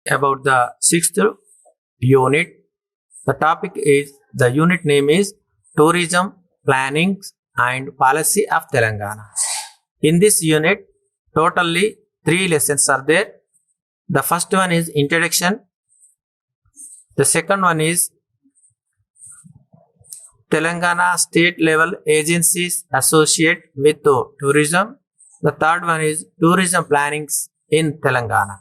about the sixth unit. The topic is the unit name is Tourism Planning and Policy of Telangana. In this unit, totally 3 lessons are there. The first one is introduction. The second one is Telangana state level agencies associate with tourism. The third one is tourism plannings in Telangana.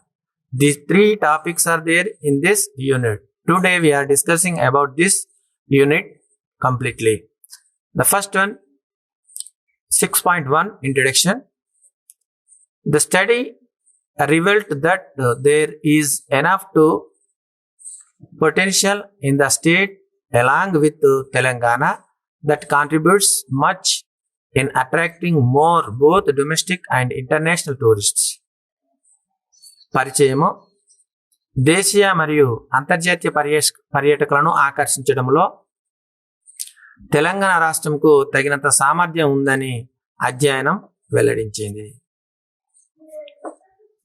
These 3 topics are there in this unit. Today we are discussing about this unit completely. The first one, 6.1 introduction. The study revealed that there is enough to potential in the state along with Telangana that contributes much in attracting more both domestic and international tourists. పరిచయము దేశీయ మరియు అంతర్జాతీయ పర్యాటకులను ఆకర్షించడంలో తెలంగాణ రాష్ట్రంకు తగినంత సామర్థ్యం ఉందని అధ్యయనం వెల్లడించింది.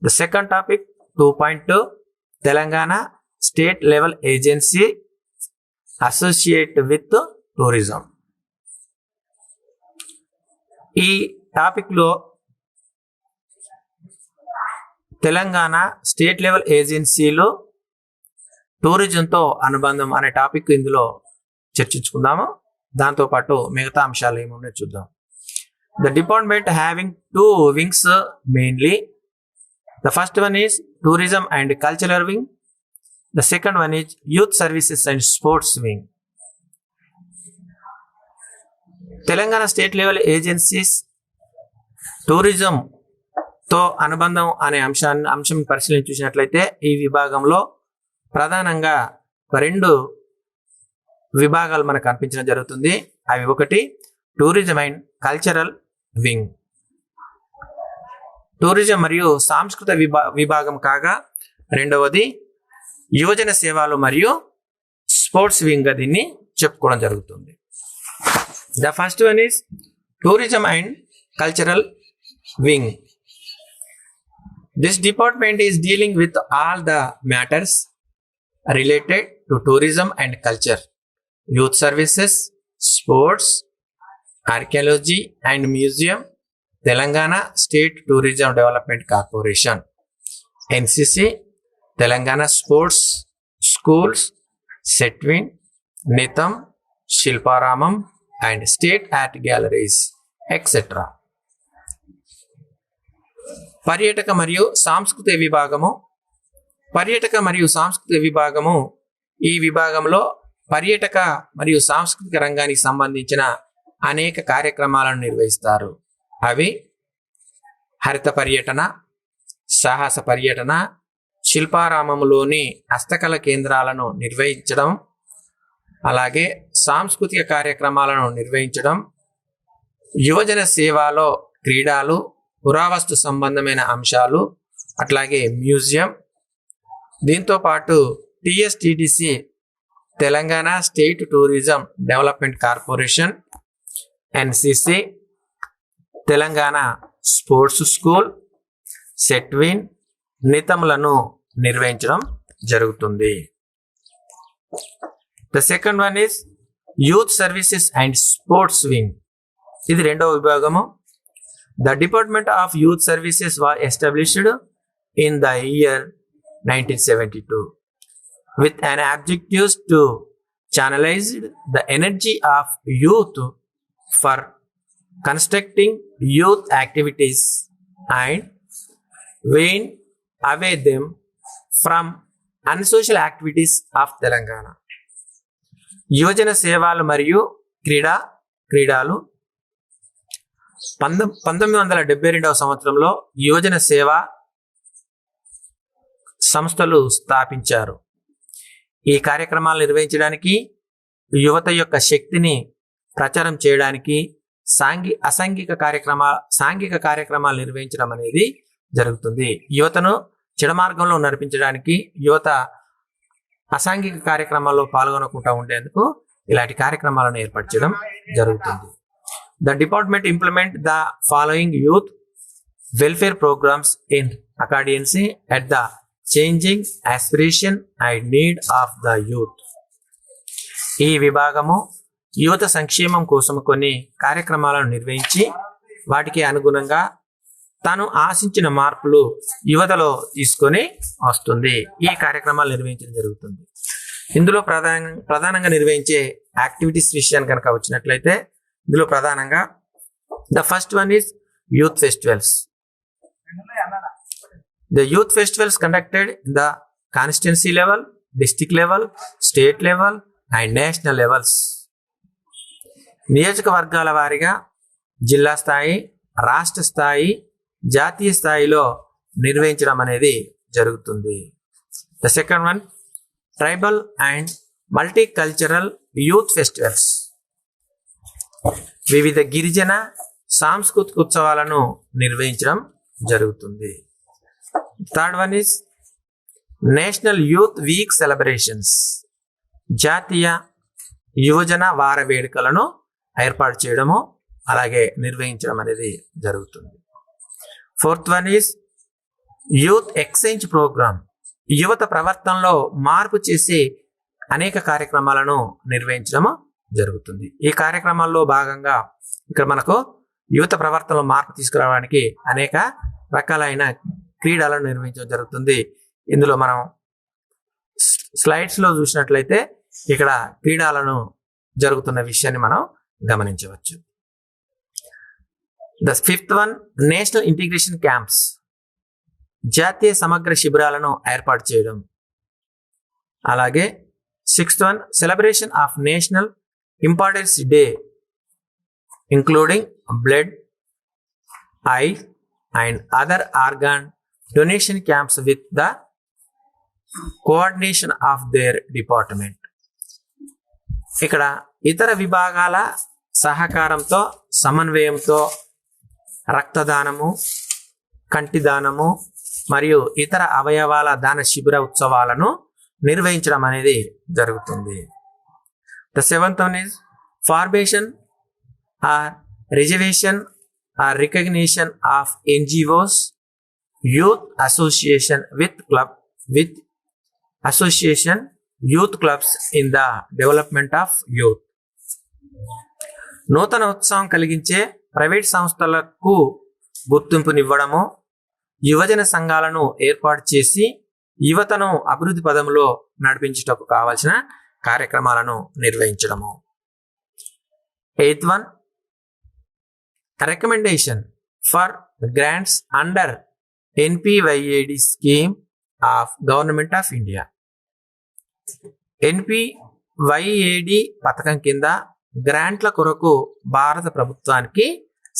The second topic 2.2 Telangana state level agency associate with tourism. ఈ టాపిక్ లో తెలంగాణ స్టేట్ లెవెల్ ఏజెన్సీలు టూరిజంతో అనుబంధం అనే టాపిక్ ఇందులో చర్చించుకుందాము. దాంతోపాటు మిగతా అంశాలు ఏమున్నాయో చూద్దాం. The department having 2 wings mainly. The first one is tourism and cultural wing. The second one is youth services and sports wing. Telangana state level agencies tourism తో అనుబంధం అనే అంశం పరిశీలించి చూసినట్లయితే ఈ విభాగంలో ప్రధానంగా 2 విభాగాలు మనకు కనిపించడం జరుగుతుంది. అవి ఒకటి tourism and cultural wing, tourism మరియు సాంస్కృతిక విభాగం కాగా రెండవది యువజన సేవలు మరియు స్పోర్ట్స్ వింగ్ దీన్ని చెప్పుకోవడం జరుగుతుంది. The first one is tourism and cultural wing. This department is dealing with all the matters related to tourism and culture, youth services, sports, archaeology and museum, Telangana State Tourism Development Corporation, NCC, Telangana Sports Schools, Setwin, Nitham, Shilparamam and State Art Galleries, etc. పర్యాటక మరియు సాంస్కృతిక విభాగము ఈ విభాగంలో పర్యాటక మరియు సాంస్కృతిక రంగానికి సంబంధించిన అనేక కార్యక్రమాలను నిర్వహిస్తారు. అవి హరిత పర్యటన, సాహస పర్యటన, శిల్పారామంలోని హస్తకళ కేంద్రాలను నిర్వహించడం, అలాగే సాంస్కృతిక కార్యక్రమాలను నిర్వహించడం, యువజన సేవలో క్రీడలు, పురావస్తు సంబంధమైన అంశాలు, అట్లాగే మ్యూజియం. దీంతో పాటు TSTDC Telangana state tourism development corporation, NCC, Telangana sports school, SETWIN, నితములను నిర్వహించడం జరుగుతుంది. The second one is youth services and sports wing. ఇది రెండవ విభాగము. The Department of Youth Services was established in the year 1972 with an objective to channelize the energy of youth for constructing youth activities and wean away them from unsocial activities of Telangana. యువజన సేవలు మరియు క్రీడలు 1972వ సంవత్సరంలో యువజన సేవ సంస్థలు స్థాపించారు. ఈ కార్యక్రమాలు నిర్వహించడానికి, యువత యొక్క శక్తిని ప్రచారం చేయడానికి సాంఘిక కార్యక్రమాలు నిర్వహించడం అనేది జరుగుతుంది. యువతను చెడు మార్గంలో నడిపించడానికి, యువత అసాంఘిక కార్యక్రమాల్లో పాల్గొనకుండా ఉండేందుకు ఇలాంటి కార్యక్రమాలను ఏర్పరచడం జరుగుతుంది. The department implement the following youth welfare programs in accordance at the changing aspiration and need of the youth. ఈ విభాగము యువత సంక్షేమం కోసం కొన్ని కార్యక్రమాలను నిర్వహించి వాటికి అనుగుణంగా తాను ఆశించిన మార్పులు యువతలో తీసుకొని వస్తుంది. ఈ కార్యక్రమాలు నిర్వహించడం జరుగుతుంది. ఇందులో ప్రధానంగా నిర్వహించే యాక్టివిటీస్ విషయాన్ని కనుక వచ్చినట్లయితే ఇందులో ప్రధానంగా the first one is youth festivals. The youth festivals conducted in the constituency level, district level, state level and national levels. నియోజకవర్గాల వారీగా జిల్లా స్థాయి, రాష్ట్ర స్థాయి, జాతీయ స్థాయిలో నిర్వహించడం అనేది జరుగుతుంది. The second one tribal and multicultural youth festivals. వివిధ గిరిజన సాంస్కృతిక ఉత్సవాలను నిర్వహించడం జరుగుతుంది. Third one is national youth week celebrations. జాతీయ యువజన వార వేడుకలను ఏర్పాటు చేయడము అలాగే నిర్వహించడం అనేది జరుగుతుంది. Fourth one is youth exchange programme. యువత ప్రవర్తనలో మార్పు చేసే అనేక కార్యక్రమాలను నిర్వహించడము జరుగుతుంది. ఈ కార్యక్రమాల్లో భాగంగా ఇక్కడ మనకు యువత ప్రవర్తనలో మార్పు తీసుకురావడానికి అనేక రకాలైన క్రీడలను నిర్వహించడం జరుగుతుంది. ఇందులో మనం స్లైడ్స్ లో చూసినట్లయితే ఇక్కడ క్రీడలను జరుగుతున్న విషయాన్ని మనం గమనించవచ్చు. The fifth one national integration camps. జాతీయ సమగ్ర శిబిరాలను ఏర్పాటు చేయడం. అలాగే sixth one celebration of national importance day including blood, I and other organ donation camps with the coordination of their department. ఇక్కడ ఇతర విభాగాల సహకారంతో సమన్వయంతో రక్తదానము, కంటి దానము మరియు ఇతర అవయవాల దాన శిబిర ఉత్సవాలను నిర్వహించడం అనేది జరుగుతుంది. The seventh one is formation or reservation or recognition of NGOs, youth association with association youth clubs in the development of youth. నూతన ఉత్సాహం కలిగించే ప్రైవేట్ సంస్థలకు గుర్తింపునివ్వడము, యువజన సంఘాలను ఏర్పాటు చేసి యువతను అభివృద్ధి పదంలో నడిపించుటకు కావాల్సిన కార్యక్రమాలను నిర్వహించడము. Eighth one recommendation for grants under NPYAD scheme of government of India. NPYAD పథకం కింద గ్రాంట్ల కొరకు భారత ప్రభుత్వానికి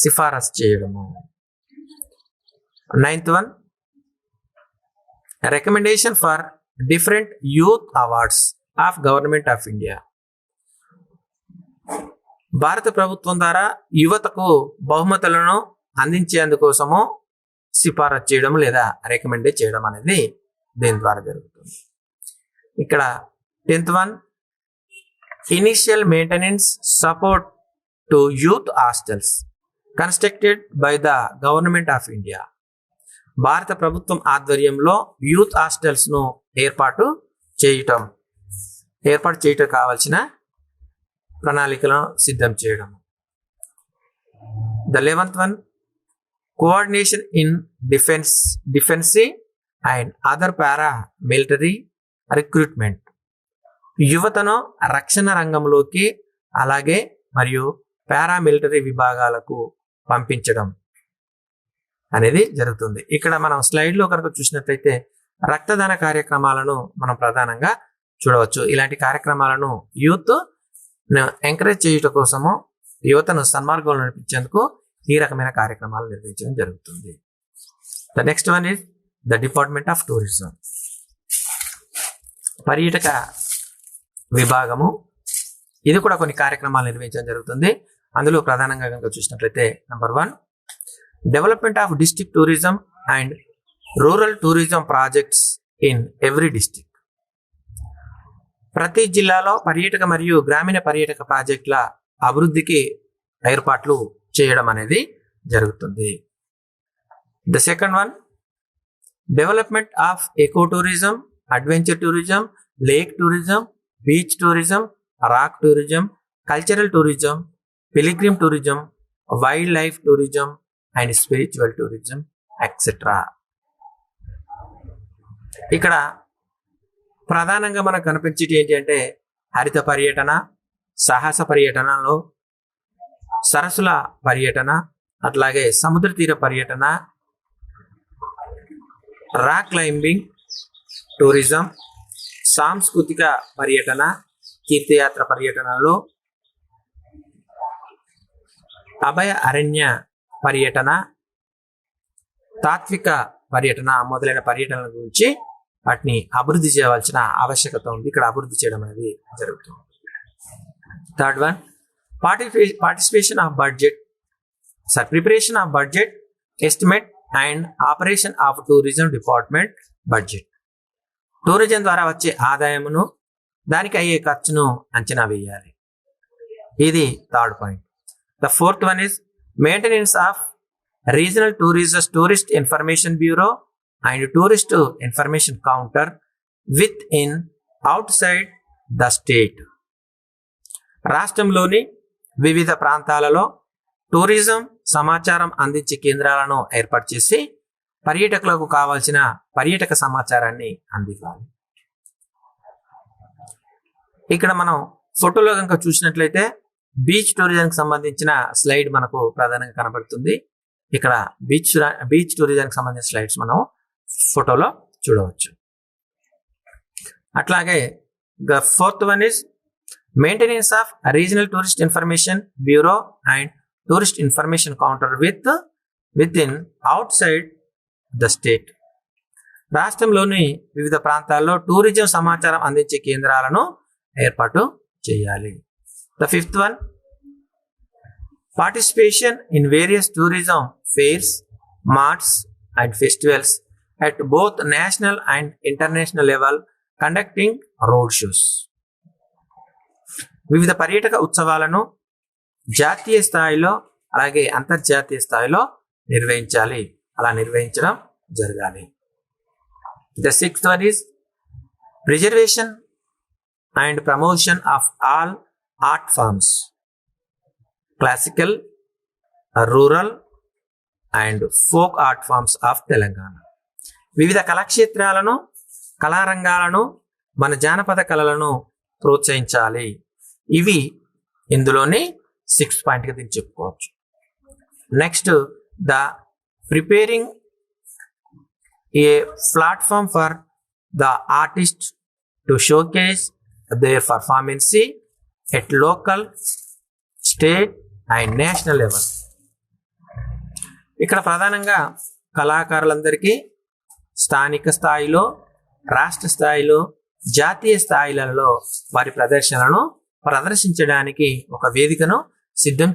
సిఫారసు చేయడము. Ninth one recommendation for different youth awards of government of India. భారత ప్రభుత్వం ద్వారా యువతకు బహుమతులను అందించేందుకోసము సిఫారసు చేయడం లేదా రికమెండ్ చేయడం అనేది దీని ద్వారా జరుగుతుంది. ఇక్కడ 10th one initial maintenance support to youth hostels constructed by the government of India. భారత ప్రభుత్వం ఆధ్వర్యంలో యూత్ హాస్టల్స్ ను ఏర్పాటు చేయటం కావాల్సిన ప్రణాళికలను సిద్ధం చేయడం. The 11th one coordination in defensive and other para military recruitment. యువతను రక్షణ రంగంలోకి అలాగే మరియు పారామిలిటరీ విభాగాలకు పంపించడం అనేది జరుగుతుంది. ఇక్కడ మనం స్లైడ్లో కనుక చూసినట్లయితే రక్తదాన కార్యక్రమాలను మనం ప్రధానంగా చూడవచ్చు. ఇలాంటి కార్యక్రమాలను యూత్ ఎంకరేజ్ చేయడం కోసము యువతను సన్మార్గంలో నడిపించేందుకు ఈ రకమైన కార్యక్రమాలు నిర్వహించడం జరుగుతుంది. The next one is the department of tourism. పర్యాటక విభాగము ఇది కూడా కొన్ని కార్యక్రమాలు నిర్వహించడం జరుగుతుంది. అందులో ప్రధానంగా కనుక చూసినట్లయితే number 1 development of district tourism and rural tourism projects in every district. ప్రతి జిల్లాలో పర్యాటక మరియు గ్రామీణ పర్యాటక ప్రాజెక్టుల అభివృద్ధికి ఏర్పాట్లు చేయడం అనేది జరుగుతుంది. The second one development of eco tourism, adventure tourism, lake tourism, beach tourism, rock tourism, cultural tourism, pilgrim tourism, wild life tourism and spiritual tourism etcetera. ఇక్కడ ప్రధానంగా మనకు కనిపించేది ఏంటి అంటే హరిత పర్యటన, సాహస పర్యటనలో సరస్సుల పర్యటన, అట్లాగే సముద్ర తీర పర్యటన, రాక్ క్లైంబింగ్ టూరిజం, సాంస్కృతిక పర్యటన, తీర్థయాత్ర పర్యటనలో అభయ అరణ్య పర్యటన, తాత్విక పర్యటన మొదలైన పర్యటనల గురించి వాటిని అభివృద్ధి చేయవలసిన ఆవశ్యకత ఉంది. ఇక్కడ అభివృద్ధి చేయడం అనేది జరుగుతుంది. Third one, participation of budget, preparation of budget, estimate and operation of tourism department budget. Tourism ద్వారా వచ్చే ఆదాయమును, దానికి అయ్యే ఖర్చును అంచనా వేయాలి. ఇది third point. The fourth one is maintenance of regional tourist information bureau and tourist information counter with in out side the state. రాష్ట్రంలోని వివిధ ప్రాంతాలలో టూరిజం సమాచారం అందించే కేంద్రాలను ఏర్పాటు చేసి పర్యాటకులకు కావాల్సిన పర్యాటక సమాచారాన్ని అందివ్వాలి. ఇక్కడ మనం ఫోటోలో కనుక చూసినట్లయితే బీచ్ టూరిజంకి సంబంధించిన స్లైడ్ మనకు ప్రధానంగా కనబడుతుంది. ఇక్కడ బీచ్ టూరిజంకి సంబంధించిన స్లైడ్స్ మనం ఫోటోలో చూడవచ్చు. అట్లాగే the fourth one is maintenance of regional tourist information bureau and tourist information counter with in out side the state. రాష్ట్రంలోని వివిధ ప్రాంతాల్లో టూరిజం సమాచారం అందించే కేంద్రాలను ఏర్పాటు చేయాలి. The fifth one, participation in various tourism fares, marts and festivals at both national and international level, conducting road shows. వివిధ పర్యాటక ఉత్సవాలను జాతీయ స్థాయిలో అలాగే అంతర్జాతీయ స్థాయిలో నిర్వహించాలి. అలా నిర్వహించడం జరగాలి. The sixth one is preservation and promotion of all art forms, classical, rural and folk art forms of Telangana. వివిధ కళాక్షేత్రాలను, కళారంగాలను, మన జానపద కళలను ప్రోత్సహించాలి. ఇవి ఇందులోని 6th పాయింట్గా దీన్ని చెప్పుకోవచ్చు. Next, the preparing a platform for the artist to showcase their performances at local, state and national level. ఇక్కడ ప్రధానంగా కళాకారులందరికీ స్థానిక స్థాయిలో, రాష్ట్ర స్థాయిలో, జాతీయ స్థాయిలలో వారి ప్రదర్శనలను ప్రదర్శించడానికి ఒక వేదికను సిద్ధం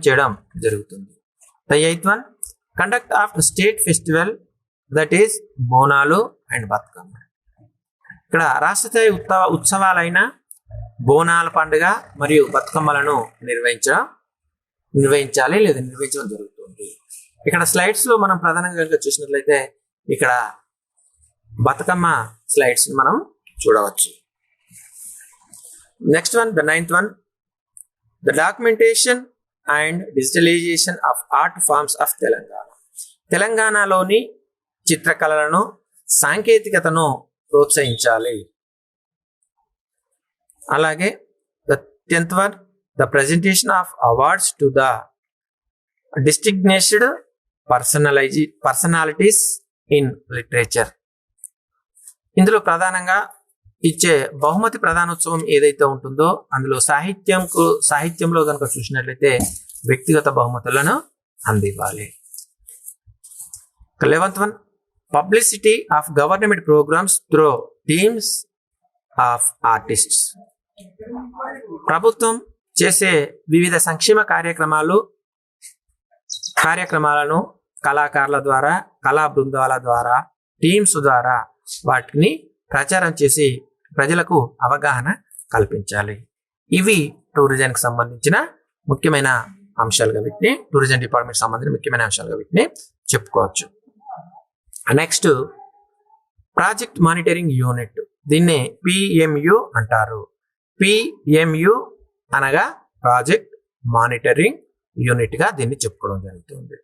చేయడం జరుగుతుంది. The eighth one, conduct of state festival that is Bonalu and Bathukamma. ఇక్కడ రాష్ట్ర స్థాయి ఉత్సవాలైన బోనాల పండుగ మరియు బతుకమ్మలను నిర్వహించాలి లేదా నిర్వహించడం జరుగుతుంది. ఇక్కడ స్లైడ్స్ లో మనం ప్రధానంగా చూసినట్లయితే ఇక్కడ బతుకమ్మ స్లైడ్స్ మనం చూడవచ్చు. Next one, the 9th one, the documentation and digitalization of art forms of Telangana. తెలంగాణలోని చిత్రకళలను, సాంకేతికతను ప్రోత్సహించాలి. అలాగే the 10th one, the presentation of awards to the distinguished personalities in literature. ఇందులో ప్రధానంగా ఇచ్చే బహుమతి ప్రధానోత్సవం ఏదైతే ఉంటుందో అందులో సాహిత్యంలో కనుక చూసినట్లయితే వ్యక్తిగత బహుమతులను అందివ్వాలి. 11th one, publicity of government programmes through teams of artists. ప్రభుత్వం చేసే వివిధ సంక్షేమ కార్యక్రమాలను కళాకారుల ద్వారా, కళా బృందాల ద్వారా, టీమ్స్ ద్వారా వాటిని ప్రచారం చేసి ప్రజలకు అవగాహన కల్పించాలి. ఇవి టూరిజంకి సంబంధించిన ముఖ్యమైన అంశాలుగా వీటిని, టూరిజం డిపార్ట్మెంట్ సంబంధించిన ముఖ్యమైన అంశాలుగా వీటిని చెప్పుకోవచ్చు. నెక్స్ట్ ప్రాజెక్ట్ మానిటరింగ్ యూనిట్, దీన్ని పిఎంయు అంటారు. పిఎంయు అనగా ప్రాజెక్ట్ మానిటరింగ్ యూనిట్ గా దీన్ని చెప్పుకోవడం జరుగుతుంది.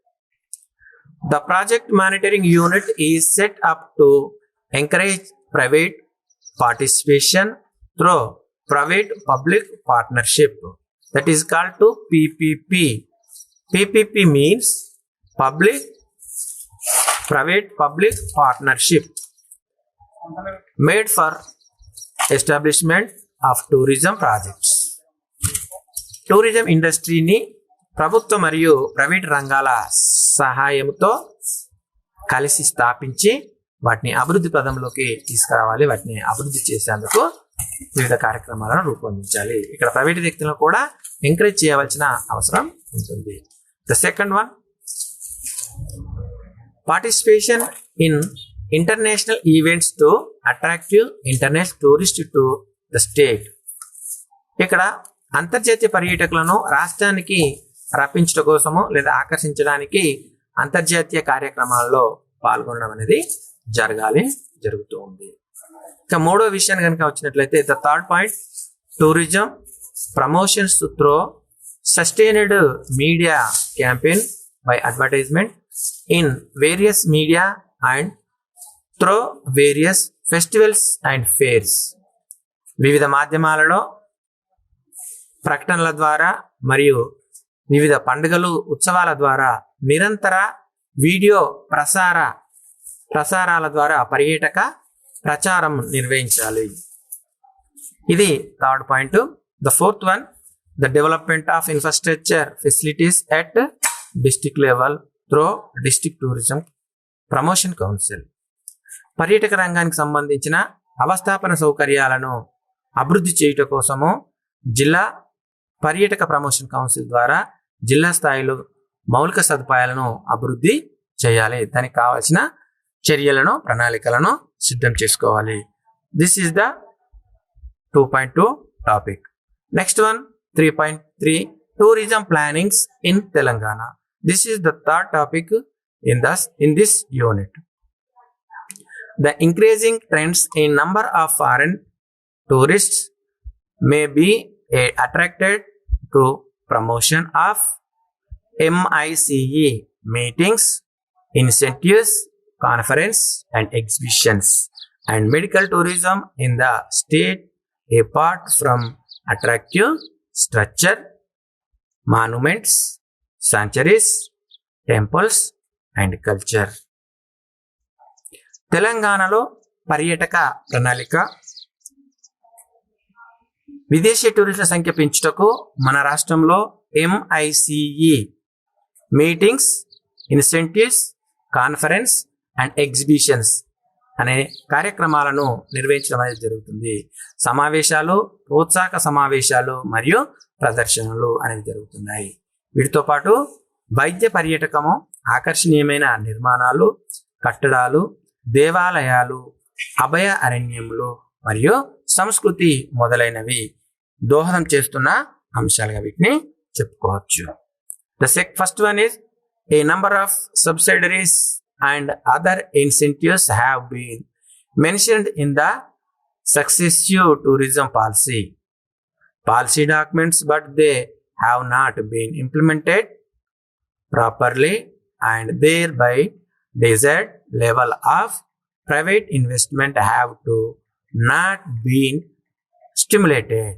The project monitoring unit is set up to encourage private participation through private public partnership, that is called to PPP. PPP means private public partnership made for establishment of tourism projects. Tourism ఇండస్ట్రీని ప్రభుత్వ మరియు private రంగాల సహాయంతో కలిసి స్థాపించి వాటిని అభివృద్ధి పదంలోకి తీసుకురావాలి. వాటిని అభివృద్ధి చేసేందుకు వివిధ కార్యక్రమాలను రూపొందించాలి. ఇక్కడ ప్రైవేట్ వ్యక్తులను కూడా ఎంకరేజ్ చేయవలసిన అవసరం ఉంటుంది. The second one, participation in international events to attractive international tourist to the state. ఇక్కడ అంతర్జాతీయ పర్యాటకులను రాష్ట్రానికి రప్పించడం కోసము లేదా ఆకర్షించడానికి అంతర్జాతీయ కార్యక్రమాల్లో పాల్గొనడం అనేది జరుగుతూ ఉంది. ఇక మూడో విషయాన్ని కనుక వచ్చినట్లయితే the third point, tourism promotions through sustained media campaign by advertisement in various media and through various festivals and fares. వివిధ మాధ్యమాలలో ప్రకటనల ద్వారా మరియు వివిధ పండుగలు ఉత్సవాల ద్వారా నిరంతర వీడియో ప్రసారాల ద్వారా పర్యాటక ప్రచారం నిర్వహించాలి. ఇది third point. The fourth one, the development of infrastructure facilities at district level through district tourism promotion council. పర్యాటక రంగానికి సంబంధించిన అవస్థాపన సౌకర్యాలను అభివృద్ధి చేయటం కోసము జిల్లా పర్యాటక ప్రమోషన్ కౌన్సిల్ ద్వారా జిల్లా స్థాయిలో మౌలిక సదుపాయాలను అభివృద్ధి చేయాలి. దానికి కావాల్సిన చర్యలను ప్రణాళికలను సిద్ధం చేసుకోవాలి. This is the 2.2 topic. Next one 3.3, tourism plannings in Telangana. This is the third topic in this unit. The increasing trends in number of foreign tourists may be attracted to promotion of MICE meetings, incentives, conference and exhibitions and medical tourism in the state apart from attractive structure, monuments, sanctuaries, temples and culture. తెలంగాణలో పర్యాటక ప్రణాళిక విదేశీ టూరిస్టుల సంఖ్య పెంచుటకు మన రాష్ట్రంలో MICE meetings, incentives, conference and exhibitions అనే కార్యక్రమాలను నిర్వహించడం అనేది జరుగుతుంది. సమావేశాలు, ప్రోత్సాహక సమావేశాలు మరియు ప్రదర్శనలు అనేవి జరుగుతున్నాయి. వీటితో పాటు వైద్య పర్యాటకము, ఆకర్షణీయమైన నిర్మాణాలు, కట్టడాలు, దేవాలయాలు, అభయ అరణ్యములు మరియు సంస్కృతి మొదలైనవి దోహదం చేస్తున్న అంశాలుగా వీటిని చెప్పుకోవచ్చు. The first one is a number of subsidiaries and other incentives have been mentioned in the successive tourism policy documents, but they have not been implemented properly and thereby desired level of private investment have to not been stimulated.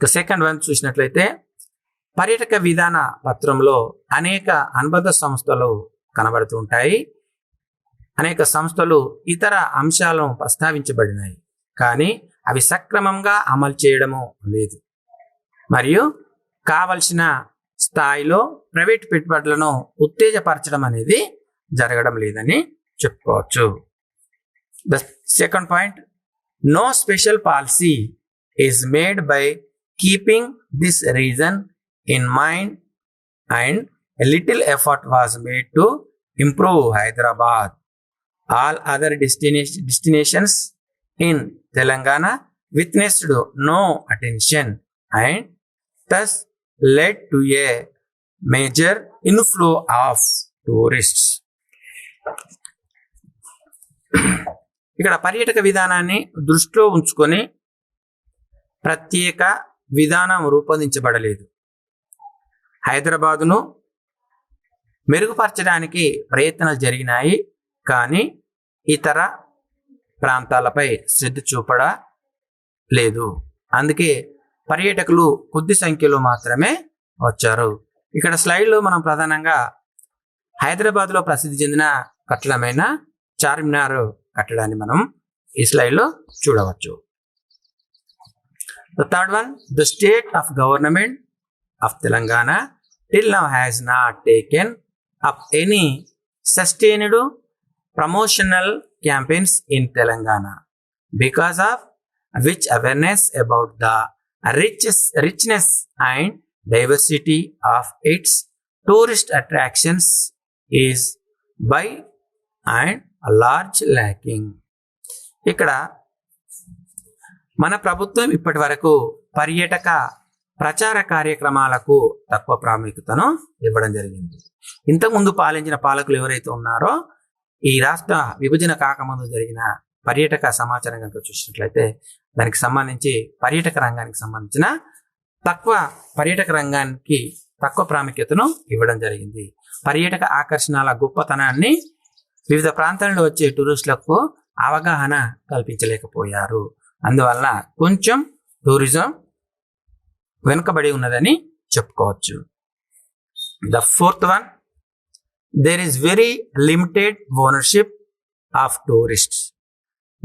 The second one చూసినట్లయితే పర్యాటక విధాన పత్రంలో అనేక అనుబంధ సంస్థలు కనబడుతూ ఉంటాయి. అనేక సంస్థలు ఇతర అంశాలను ప్రస్తావించబడినాయి, కానీ అవి సక్రమంగా అమలు చేయడము లేదు మరియు కావలసిన స్థాయిలో ప్రైవేట్ పెట్టుబడులను ఉత్తేజపరచడం అనేది జరగడం లేదని చెప్పుకోవచ్చు. The second point, no special policy is made by keeping this reason in mind and a little effort was made to improve Hyderabad. All other destinations in Telangana witnessed no attention and thus led to a major inflow of tourists. ఇక్కడ పర్యాటక విధానాన్ని దృష్టిలో ఉంచుకొని ప్రత్యేక విధానం రూపొందించబడలేదు. హైదరాబాదును మెరుగుపరచడానికి ప్రయత్నాలు జరిగినాయి, కానీ ఇతర ప్రాంతాలపై శ్రద్ధ చూపడలేదు. అందుకే పర్యాటకులు కొద్ది సంఖ్యలో మాత్రమే వచ్చారు. ఇక్కడ స్లైడ్లో మనం ప్రధానంగా హైదరాబాద్లో ప్రసిద్ధి చెందిన కట్టడమైన చార్మినార్ కట్టడాన్ని మనం ఈ స్లైడ్లో చూడవచ్చు. The third one, the state of government of Telangana till now has not taken up any sustained promotional campaigns in Telangana, because of which awareness about the richness and diversity of its tourist attractions is by and large lacking. ఇక్కడ మన ప్రభుత్వం ఇప్పటి వరకు పర్యాటక ప్రచార కార్యక్రమాలకు తక్కువ ప్రాముఖ్యతను ఇవ్వడం జరిగింది. ఇంతకుముందు పాలించిన పాలకులు ఎవరైతే ఉన్నారో ఈ రాష్ట్ర విభజన కాకముందు జరిగిన పర్యాటక సమాచారం కనుక చూసినట్లయితే దానికి సంబంధించి పర్యాటక రంగానికి సంబంధించిన పర్యాటక రంగానికి తక్కువ ప్రాముఖ్యతను ఇవ్వడం జరిగింది. పర్యాటక ఆకర్షణల గొప్పతనాన్ని వివిధ ప్రాంతాలలో వచ్చే టూరిస్టులకు అవగాహన కల్పించలేకపోయారు. అందువల్ల కొంచెం టూరిజం వెనుకబడి ఉన్నదని చెప్పుకోవచ్చు. The fourth one, there is very limited ownership of tourist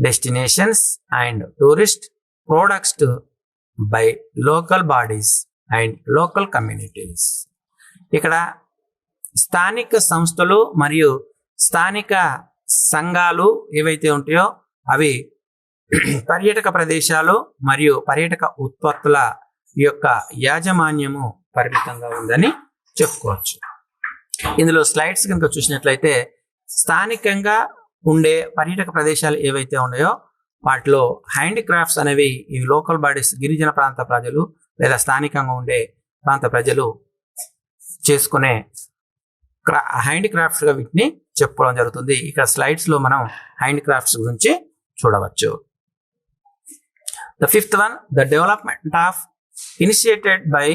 destinations and tourist products by local bodies and local communities. ఇక్కడ స్థానిక సంస్థలు మరియు స్థానిక సంఘాలు ఏవైతే ఉంటాయో అవి పర్యాటక ప్రదేశాలు మరియు పర్యాటక ఉత్పత్తుల యొక్క యాజమాన్యము పరిమితంగా ఉందని చెప్పుకోవచ్చు. ఇందులో స్లైడ్స్ కనుక చూసినట్లయితే స్థానికంగా ఉండే పర్యాటక ప్రదేశాలు ఏవైతే ఉన్నాయో వాటిలో హ్యాండిక్రాఫ్ట్స్ అనేవి ఈ లోకల్ బాడీస్, గిరిజన ప్రాంత ప్రజలు లేదా స్థానికంగా ఉండే ప్రాంత ప్రజలు చేసుకునే హ్యాండిక్రాఫ్ట్స్గా వీటిని చెప్పుకోవడం జరుగుతుంది. ఇక్కడ స్లైడ్స్లో మనం హ్యాండిక్రాఫ్ట్స్ గురించి చూడవచ్చు. The fifth one, the development of initiated by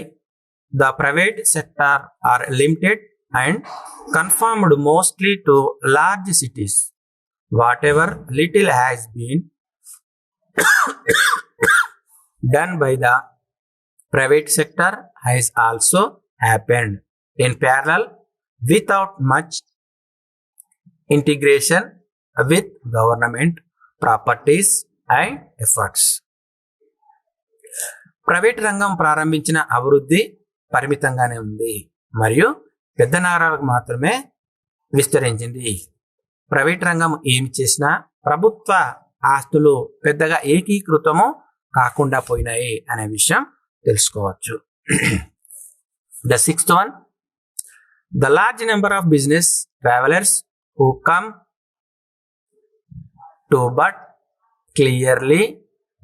the private sector are limited and confined mostly to large cities. Whatever little has been done by the private sector has also happened in parallel without much integration with government properties and efforts. Private రంగం ప్రారంభించిన అభివృద్ధి పరిమితంగానే ఉంది మరియు పెద్ద నగరాలకు మాత్రమే విస్తరించింది. Private రంగం ఏమి చేసినా ప్రభుత్వ ఆస్తులు పెద్దగా ఏకీకృతము కాకుండా పోయినాయి అనే విషయం తెలుసుకోవచ్చు. The sixth one, the large number of business travellers who come to but clearly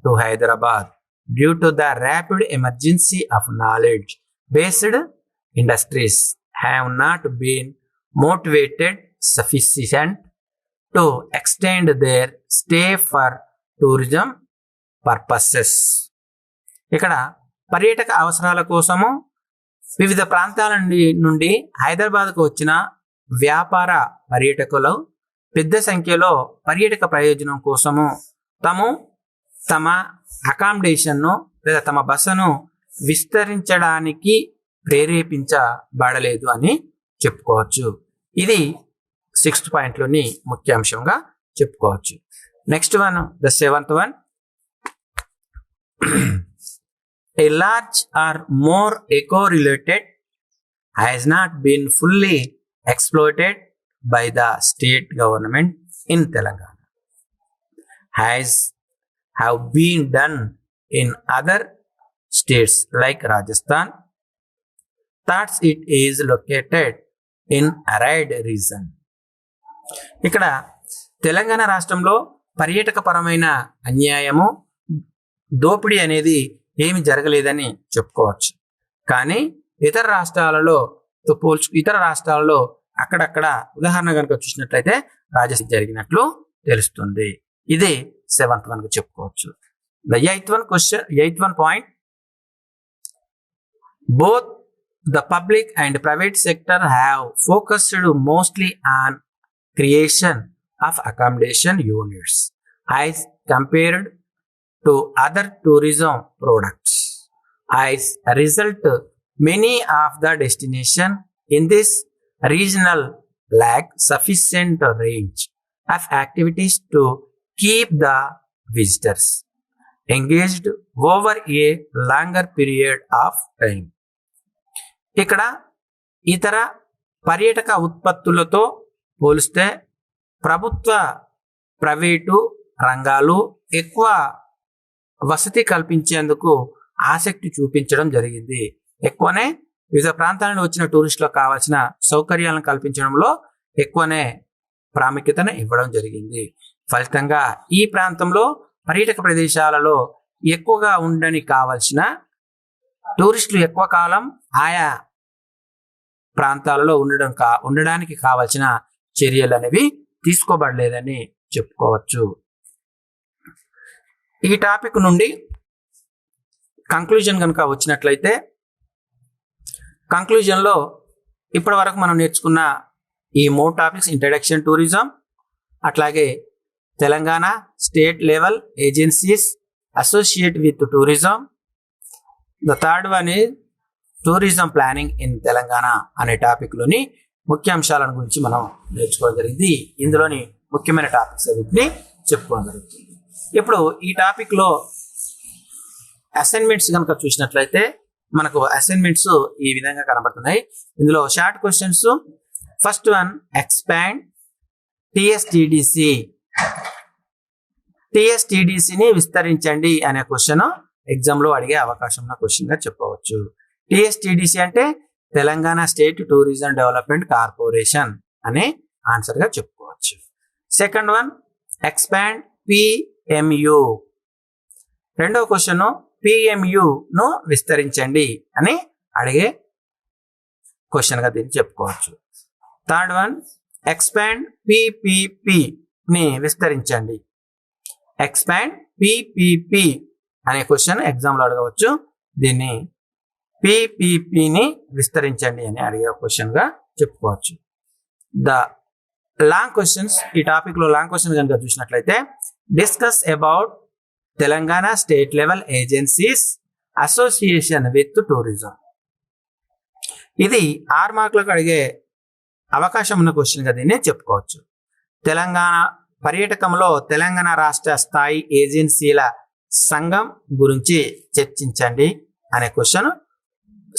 to Hyderabad due to the rapid emergency of knowledge-based industries have not been motivated sufficient to extend their stay for tourism purposes. ఇక్కడ పర్యాటక అవసరాల కోసము వివిధ ప్రాంతాల నుండి హైదరాబాద్కు వచ్చిన వ్యాపార పర్యాటకులు పెద్ద సంఖ్యలో పర్యాటక ప్రయోజనం కోసము తమ అకామిడేషన్ను లేదా తమ బసను విస్తరించడానికి ప్రేరేపించబడలేదు అని చెప్పుకోవచ్చు. ఇది 6th పాయింట్లోని ముఖ్యాంశంగా చెప్పుకోవచ్చు. Next one, the 7th one, a large or more eco-related has not been fully exploited by the state government in Telangana. Have been done in other states like Rajasthan, that it is located in arid region. ఇక్కడ తెలంగాణ రాష్ట్రంలో పర్యాటక పరమైన అన్యాయము, దోపిడీ అనేది ఏమి జరగలేదని చెప్పుకోవచ్చు. కానీ ఇతర రాష్ట్రాలలో అక్కడక్కడ ఉదాహరణ కనుక చూసినట్లయితే రాజస్థాన్ జరిగినట్లు తెలుస్తుంది. ఇది 7th one కు చెప్పుకోవచ్చు. The 8th one point, both the public and private sector have focused mostly on creation of accommodation units as compared to other tourism products. As a result, many of the destinations in this regional lack sufficient range of activities to keep the visitors engaged over a longer period of time. ఇక్కడ ఇతర పర్యాటక ఉత్పత్తులతో పోలిస్తే ప్రభుత్వ private రంగాలు ఎక్కువ వసతి కల్పించేందుకు ఆసక్తి చూపించడం జరిగింది. ఎక్కువనే వివిధ ప్రాంతాల నుండి వచ్చిన టూరిస్టులకు కావాల్సిన సౌకర్యాలను కల్పించడంలో ఎక్కువనే ప్రాముఖ్యతను ఇవ్వడం జరిగింది. ఫలితంగా ఈ ప్రాంతంలో పర్యాటక ప్రదేశాలలో ఎక్కువగా ఉండని కావాల్సిన టూరిస్టులు ఎక్కువ కాలం ఆయా ప్రాంతాలలో ఉండడానికి కావాల్సిన చర్యలు అనేవి తీసుకోబడలేదని చెప్పుకోవచ్చు. ఈ టాపిక్ నుండి కంక్లూజన్ కనుక వచ్చినట్లయితే, కంక్లూజన్లో ఇప్పటి వరకు మనం నేర్చుకున్న ఈ 3 టాపిక్స్, ఇంట్రడక్షన్ టూరిజం, అట్లాగే Telangana state level agencies associate with tourism, the third one is tourism planning in Telangana అనే టాపిక్లోని ముఖ్య అంశాలను గురించి మనం నేర్చుకోవడం జరిగింది. ఇందులోని ముఖ్యమైన టాపిక్స్ వీటిని చెప్పుకోవడం జరుగుతుంది. ఇప్పుడు ఈ టాపిక్లో అసైన్మెంట్స్ కనుక చూసినట్లయితే మనకు అసైన్మెంట్స్ ఈ విధంగా కనబడుతున్నాయి. ఇందులో short questions. First one, expand TSTDC. టిఎస్టిడిసిని విస్తరించండి అనే క్వశ్చన్ ఎగ్జామ్లో అడిగే అవకాశం ఉన్న క్వశ్చన్గా చెప్పవచ్చు. టిఎస్టిడిసి అంటే Telangana state tourism development corporation అనే ఆన్సర్గా చెప్పుకోవచ్చు. Second one, expand PMU. రెండవ క్వశ్చన్, పిఎంయును విస్తరించండి అని అడిగే క్వశ్చన్గా దీన్ని చెప్పుకోవచ్చు. థర్డ్ వన్, ఎక్స్పాండ్ పిపిపిని విస్తరించండి. ఎక్స్పాండ్ పిపిపి అనే క్వశ్చన్ ఎగ్జామ్లో అడగవచ్చు. దీన్ని పిపిపిని విస్తరించండి అని అడిగే క్వశ్చన్గా చెప్పుకోవచ్చు. ద లాంగ్ క్వశ్చన్స్, ఈ టాపిక్లో లాంగ్ క్వశ్చన్ కనుక చూసినట్లయితే, discuss about Telangana state level agencies association with tourism. ఇది 6 మార్కులకు అడిగే అవకాశం ఉన్న క్వశ్చన్గా దీన్ని చెప్పుకోవచ్చు. తెలంగాణ పర్యాటకంలో తెలంగాణ రాష్ట్ర స్థాయి ఏజెన్సీల సంఘం గురించి చర్చించండి అనే క్వశ్చన్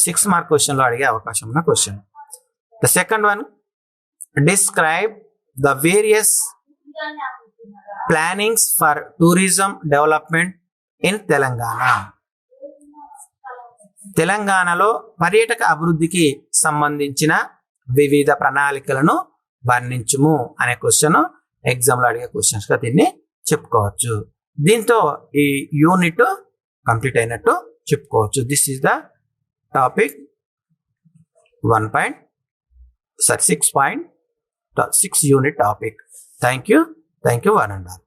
6 మార్క్ క్వశ్చన్లో అడిగే అవకాశం ఉన్న question. The second one, describe the various plannings for tourism development in Telangana. తెలంగాణలో పర్యాటక అభివృద్ధికి సంబంధించిన వివిధ ప్రణాళికలను వర్ణించుము అనే క్వశ్చన్ ఎగ్జామ్లో అడిగే క్వశ్చన్స్గా దీన్ని చెప్పుకోవచ్చు. దీంతో ఈ యూనిట్ కంప్లీట్ అయినట్టు చెప్పుకోవచ్చు. This is the topic 6.6 unit topic. Thank you. Thank you, one and all.